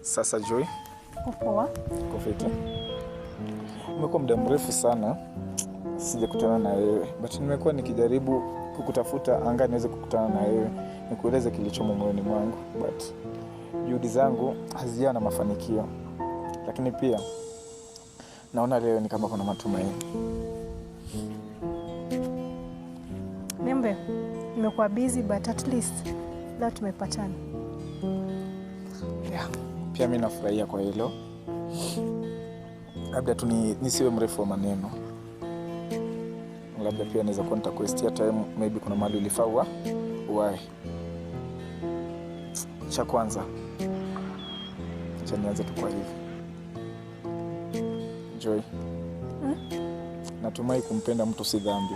Sasa Joy, Poa. kofiti. Umekuwa muda mrefu sana sijakutana na wewe, but nimekuwa nikijaribu kukutafuta anga niweze kukutana na wewe, nikueleze kilichomo moyoni mwangu, but juhudi zangu hazijawa na mafanikio. Lakini pia naona leo ni kama kuna matumaini. Niambie, nimekuwa busy but at least leo tumepatana. Yeah, pia mimi nafurahia kwa hilo. Labda tu nisiwe mrefu wa maneno. Labda pia naweza kuwa nitakuestia time, maybe kuna mahali ulifaa uwahi. Cha kwanza, acha nianze tu kwa hivi. Joy, natumai kumpenda mtu si dhambi.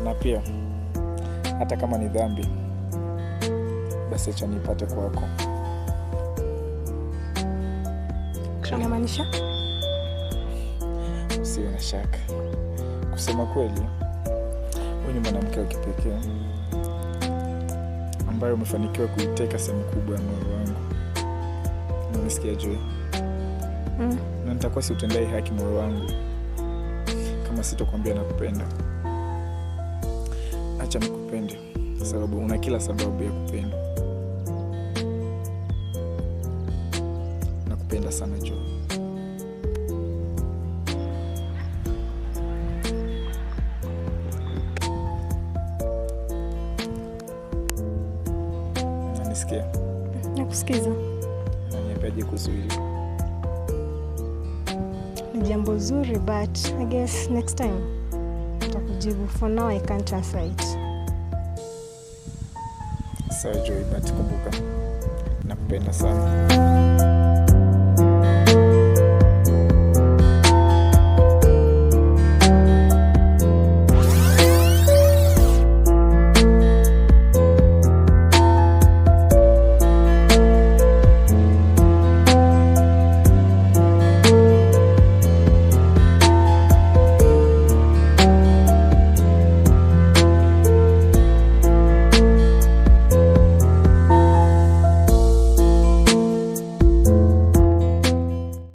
Na pia hata kama ni dhambi, basi acha nipate kwako. Unamaanisha? Usiwe na shaka. Kusema kweli, wewe ni mwanamke wa kipekee ambaye umefanikiwa kuiteka sehemu kubwa ya moyo wangu. Unanisikia Joy? Na nitakuwa si utendai haki moyo wangu kama sitokwambia nakupenda. Acha nikupende sababu una kila sababu ya kupenda. Nakupenda sana Joy. Unanisikia? Nakusikiza. Unaniambiaje kuhusu hili? Ni jambo zuri but I guess next time nitakujibu. For now I can't answer it. Sawa Joy, but kumbuka nakupenda sana.